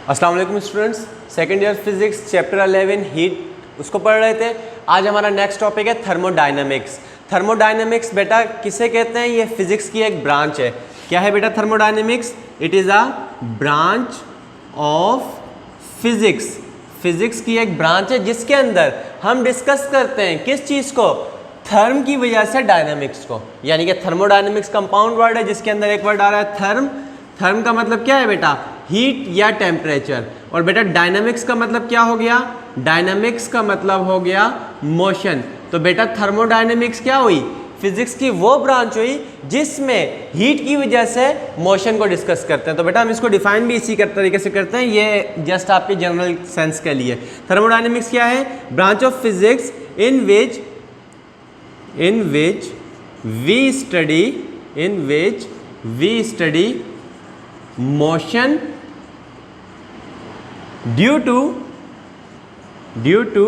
अस्सलाम वालेकुम students, second year physics chapter 11 heat उसको पढ़ रहे थे। आज हमारा नेक्स्ट टॉपिक है थर्मोडायनेमिक्स। थर्मोडायनेमिक्स बेटा किसे कहते हैं? ये फिजिक्स की एक ब्रांच है। क्या है बेटा thermodynamics? It is a branch of physics. Physics की एक ब्रांच है जिसके अंदर हम डिस्कस करते हैं किस चीज़ को? थर्म की वजह से डायनामिक्स को। यानी कि थर्मोडायनेमिक्स कंपाउंड वर्ड है जिसके अंदर एक वर्ड आ रहा है थर्म। थर्म का मतलब क्या है बेटा? हीट या टेम्परेचर। और बेटा डायनामिक्स का मतलब क्या हो गया? डायनामिक्स का मतलब हो गया मोशन। तो बेटा थर्मोडायनेमिक्स क्या हुई? फिजिक्स की वो ब्रांच हुई जिसमें हीट की वजह से मोशन को डिस्कस करते हैं। तो बेटा हम इसको डिफाइन भी इसी तरीके से करते हैं, ये जस्ट आपके जनरल सेंस के लिए। थर्मोडायनेमिक्स क्या है? Branch of physics in which we study motion due to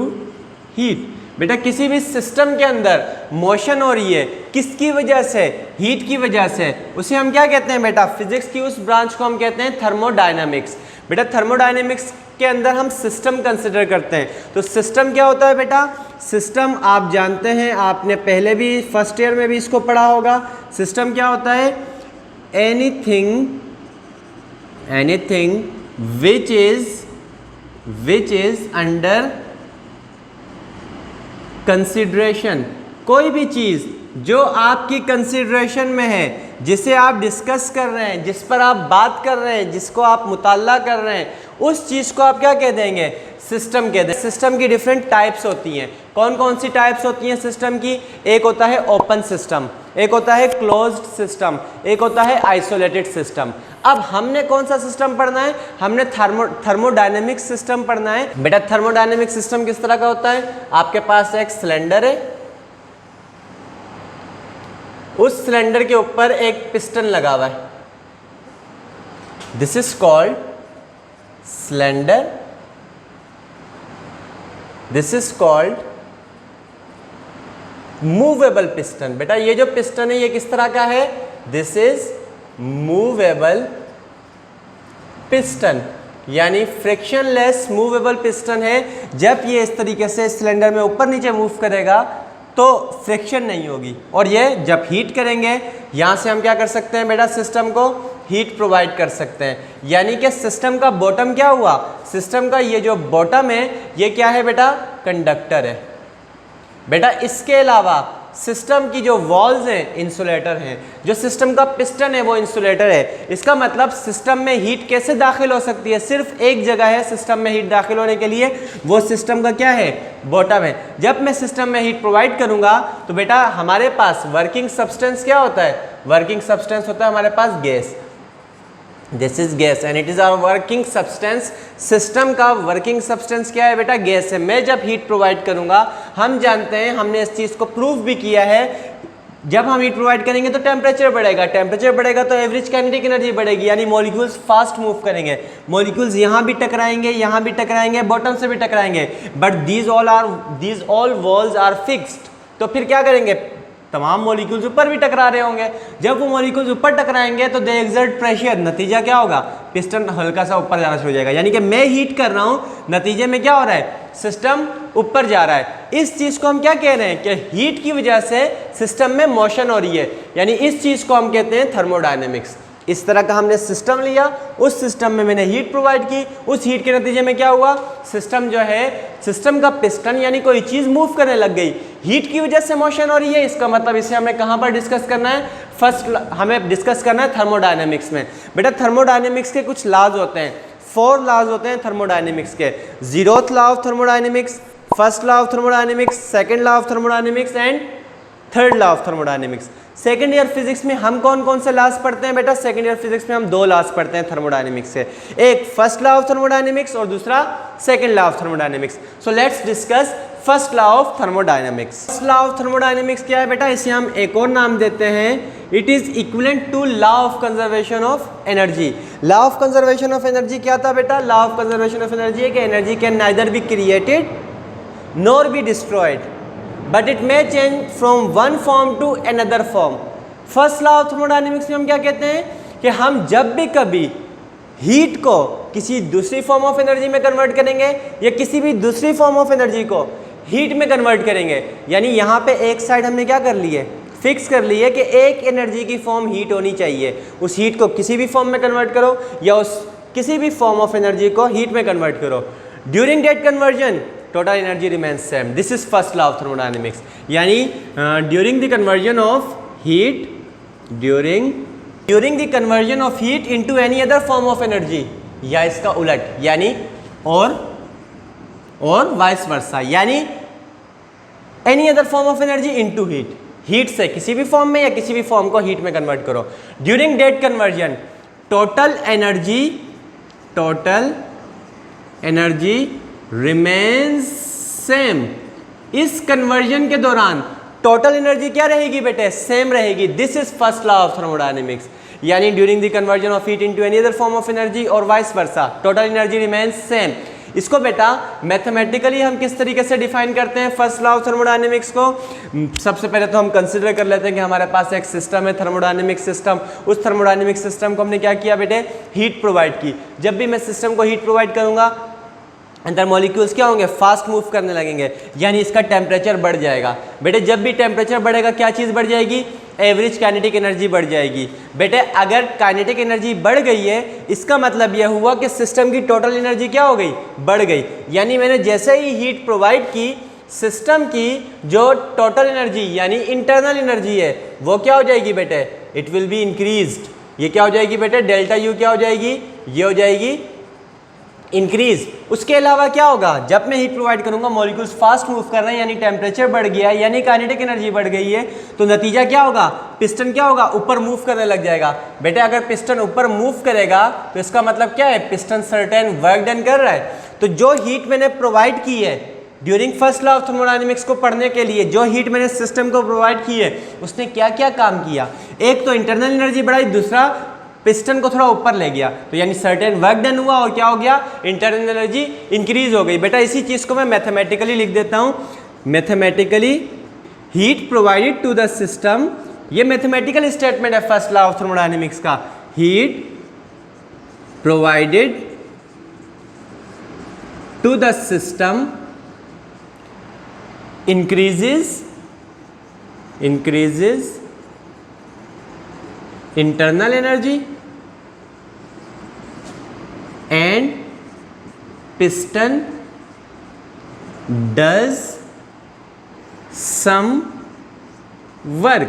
heat. बेटा किसी भी सिस्टम के अंदर मोशन हो रही है, किसकी वजह से? हीट की वजह से। उसे हम क्या कहते हैं बेटा? फिजिक्स की उस ब्रांच को हम कहते हैं थर्मोडायनामिक्स। बेटा थर्मोडायनामिक्स के अंदर हम सिस्टम कंसिडर करते हैं। तो सिस्टम क्या होता है बेटा? सिस्टम आप जानते हैं, आपने पहले भी फर्स्ट ईयर में भी इसको पढ़ा होगा। सिस्टम क्या होता है? Anything which is under consideration. कोई भी चीज़ जो आपकी कंसिडरेशन में है, जिसे आप डिस्कस कर रहे हैं, जिस पर आप बात कर रहे हैं, जिसको आप मुताल्ला कर रहे हैं, उस चीज़ को आप क्या कह देंगे? सिस्टम कह देंगे। सिस्टम की डिफरेंट टाइप्स होती हैं। कौन कौन सी टाइप्स होती हैं सिस्टम की? एक होता है ओपन सिस्टम, एक होता है क्लोज्ड सिस्टम, एक होता है आइसोलेटेड सिस्टम। अब हमने कौन सा सिस्टम पढ़ना है? हमने थर्मोडायनेमिक सिस्टम पढ़ना है। बेटा थर्मोडायनेमिक सिस्टम किस तरह का होता है? आपके पास एक सिलेंडर है, उस सिलेंडर के ऊपर एक पिस्टन लगा हुआ है। This is called cylinder, this is called movable piston. बेटा ये जो पिस्टन है ये किस तरह का है? दिस इज मूवेबल पिस्टन, यानी फ्रिक्शनलेस मूवेबल पिस्टन है। जब ये इस तरीके से सिलेंडर में ऊपर नीचे मूव करेगा तो फ्रिक्शन नहीं होगी, और ये जब हीट करेंगे यहाँ से हम क्या कर सकते हैं बेटा? सिस्टम को हीट प्रोवाइड कर सकते हैं। यानी कि सिस्टम का बॉटम क्या हुआ? सिस्टम का ये जो बॉटम है ये क्या है बेटा? कंडक्टर है। बेटा इसके अलावा सिस्टम की जो वॉल्स हैं इंसुलेटर हैं। जो सिस्टम का पिस्टन है वो इंसुलेटर है। इसका मतलब सिस्टम में हीट कैसे दाखिल हो सकती है? सिर्फ एक जगह है सिस्टम में हीट दाखिल होने के लिए, वो सिस्टम का क्या है? बॉटम है। जब मैं सिस्टम में हीट प्रोवाइड करूंगा तो बेटा हमारे पास वर्किंग सब्सटेंस क्या होता है? वर्किंग सब्सटेंस होता है हमारे पास gas. This is gas and it is our working substance. System का वर्किंग सब्सटेंस क्या है बेटा? गैस है। मैं जब हीट प्रोवाइड करूंगा, हम जानते हैं, हमने इस चीज़ को प्रूव भी किया है, जब हम हीट प्रोवाइड करेंगे तो टेम्परेचर बढ़ेगा। टेम्परेचर बढ़ेगा तो एवरेज काइनेटिक एनर्जी बढ़ेगी, यानी मॉलिक्यूल्स फास्ट मूव करेंगे। मॉलिक्यूल्स यहाँ भी टकराएंगे, यहाँ भी टकराएंगे, बॉटम से भी टकराएंगे। But these all walls are fixed. तो फिर क्या करेंगे? तमाम मॉलिक्यूल्स ऊपर भी टकरा रहे होंगे। जब वो मॉलिक्यूल्स ऊपर टकराएंगे तो दे एक्सर्ट प्रेशर। नतीजा क्या होगा? पिस्टन हल्का सा ऊपर जाना शुरू हो जाएगा। यानी कि मैं हीट कर रहा हूँ, नतीजे में क्या हो रहा है? सिस्टम ऊपर जा रहा है। इस चीज़ को हम क्या कह रहे हैं? कि हीट की वजह से सिस्टम में मोशन हो रही है, यानी इस चीज़ को हम कहते हैं थर्मोडायनेमिक्स। इस तरह का हमने सिस्टम लिया, उस सिस्टम में मैंने हीट प्रोवाइड की, उस हीट के नतीजे में क्या हुआ? सिस्टम जो है, सिस्टम का पिस्टन यानी कोई चीज़ मूव करने लग गई। हीट की वजह से मोशन हो रही है, इसका मतलब इसे हमें कहाँ पर डिस्कस करना है? फर्स्ट हमें डिस्कस करना है थर्मोडायनेमिक्स में। बेटा थर्मोडायनेमिक्स के कुछ लॉज होते हैं, 4 लॉज होते हैं थर्मोडायनेमिक्स के। 0th law of thermodynamics, first law of thermodynamics, second law of thermodynamics and third law of thermodynamics. Second year physics में हम कौन कौन से लॉज पढ़ते हैं बेटा? सेकेंड ईयर फिजिक्स में हम 2 लॉज पढ़ते हैं थर्मोडायनेमिक्स से, एक फर्स्ट लॉ ऑफ थर्मोडायनेमिक्स और दूसरा second law of thermodynamics. So let's discuss first law of thermodynamics. First law of thermodynamics क्या है बेटा? इसे हम एक और नाम देते हैं, it is equivalent to law of conservation of energy. Law of conservation of energy क्या था बेटा? Law of conservation of energy है कि energy can neither be created nor be destroyed, but it may change from one form to another form. First law of thermodynamics में हम क्या कहते हैं? कि हम जब भी कभी हीट को किसी दूसरी फॉर्म ऑफ एनर्जी में कन्वर्ट करेंगे या किसी भी दूसरी फॉर्म ऑफ एनर्जी को हीट में कन्वर्ट करेंगे। यानी यहाँ पे एक साइड हमने क्या कर ली है, फिक्स कर ली है कि एक एनर्जी की फॉर्म हीट होनी चाहिए। उस हीट को किसी भी फॉर्म में कन्वर्ट करो या उस किसी भी फॉर्म ऑफ एनर्जी को हीट में कन्वर्ट करो। During that conversion total energy remains same. This is first law of thermodynamics. यानी during the conversion of heat during the conversion of heat into any other form of energy, या इसका उलट, यानी और vice versa, यानी any other form of energy into heat, heat से किसी भी फॉर्म में या किसी भी फॉर्म को हीट में कन्वर्ट करो। During that conversion total energy remains same. इस कन्वर्जन के दौरान टोटल एनर्जी क्या रहेगी बेटे, सेम रहेगी। This is first law of thermodynamics. यानी during the conversion of heat into any other form of energy और vice versa total energy remains same. इसको बेटा मैथमेटिकली हम किस तरीके से डिफाइन करते हैं फर्स्ट लॉ ऑफ थर्मोडायनेमिक्स को? सबसे पहले तो हम कंसिडर कर लेते हैं कि हमारे पास एक सिस्टम है, थर्मोडायनेमिक सिस्टम। उस थर्मोडायनेमिक सिस्टम को हमने क्या किया बेटे, हीट प्रोवाइड की। जब भी मैं सिस्टम को हीट प्रोवाइड करूंगा अंदर मॉलिक्यूल्स क्या होंगे, फास्ट मूव करने लगेंगे, यानी इसका टेम्परेचर बढ़ जाएगा। बेटे जब भी टेम्परेचर बढ़ेगा क्या चीज़ बढ़ जाएगी, एवरेज काइनेटिक एनर्जी बढ़ जाएगी। बेटे अगर काइनेटिक एनर्जी बढ़ गई है इसका मतलब यह हुआ कि सिस्टम की टोटल एनर्जी क्या हो गई, बढ़ गई। यानी मैंने जैसे ही हीट प्रोवाइड की, सिस्टम की जो टोटल एनर्जी यानी इंटरनल एनर्जी है वो क्या हो जाएगी बेटे, इट विल बी इंक्रीज्ड। ये क्या हो जाएगी बेटे, डेल्टा यू क्या हो जाएगी, ये हो जाएगी इंक्रीज। उसके अलावा क्या होगा, जब मैं हीट प्रोवाइड करूंगा मॉलिक्यूल्स फास्ट मूव कर रहे हैं, यानी टेम्परेचर बढ़ गया, यानी काइनेटिक एनर्जी बढ़ गई है, तो नतीजा क्या होगा, पिस्टन क्या होगा, ऊपर मूव करने लग जाएगा। बेटे अगर पिस्टन ऊपर मूव करेगा तो इसका मतलब क्या है, पिस्टन सर्टेन वर्क डन कर रहा है। तो जो हीट मैंने प्रोवाइड की है during first law of thermodynamics को पढ़ने के लिए, जो हीट मैंने सिस्टम को प्रोवाइड की है उसने क्या क्या काम किया, एक तो इंटरनल एनर्जी बढ़ाई, दूसरा पिस्टन को थोड़ा ऊपर ले गया, तो यानी सर्टेन वर्क डन हुआ और क्या हो गया, इंटरनल एनर्जी इंक्रीज हो गई। बेटा इसी चीज को मैं मैथमेटिकली लिख देता हूं, mathematically heat provided to the system. ये मैथमेटिकल स्टेटमेंट है फर्स्ट लॉ ऑफ थर्मोडायनेमिक्स का, heat provided to the system increases internal energy and piston does some work।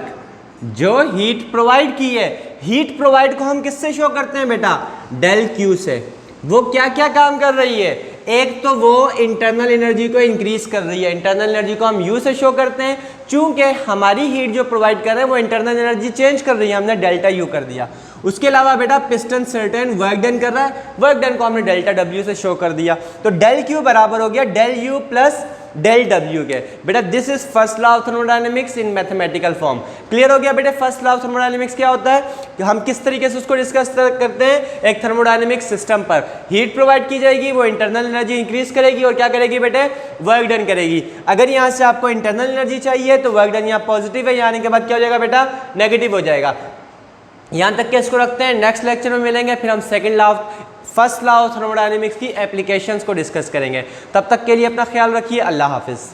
जो हीट प्रोवाइड की है, हीट प्रोवाइड को हम किससे शो करते हैं बेटा, डेल क्यू से। वो क्या क्या काम कर रही है, एक तो वो इंटरनल एनर्जी को इंक्रीज कर रही है, इंटरनल एनर्जी को हम यू से शो करते हैं, चूंकि हमारी हीट जो प्रोवाइड कर रहे हैं वो इंटरनल एनर्जी चेंज कर रही है, हमने डेल्टा यू कर दिया। उसके अलावा बेटा पिस्टन सर्टेन वर्क डन कर रहा है, वर्क डन को हमने डेल्टा डब्ल्यू से शो कर दिया। तो डेल क्यू बराबर हो गया del U plus del W के। बेटा this is first law of thermodynamics in mathematical form. Clear हो गया बेटे फर्स्ट लॉ ऑफ थर्मोडायनेमिक्स क्या होता है, कि हम किस तरीके से उसको डिस्कस करते हैं। एक थर्मोडायनेमिक सिस्टम पर हीट प्रोवाइड की जाएगी, वो इंटरनल एनर्जी इंक्रीज करेगी और क्या करेगी बेटे, वर्क डन करेगी। अगर यहाँ से आपको इंटरनल एनर्जी चाहिए तो वर्क डन यहाँ पॉजिटिव है, यहाँ आने के बाद क्या हो जाएगा बेटा, नेगेटिव हो जाएगा। यहाँ तक के इसको रखते हैं, नेक्स्ट लेक्चर में मिलेंगे, फिर हम second law of first law of thermodynamics की एप्लीकेशंस को डिस्कस करेंगे। तब तक के लिए अपना ख्याल रखिए, अल्लाह हाफिज़।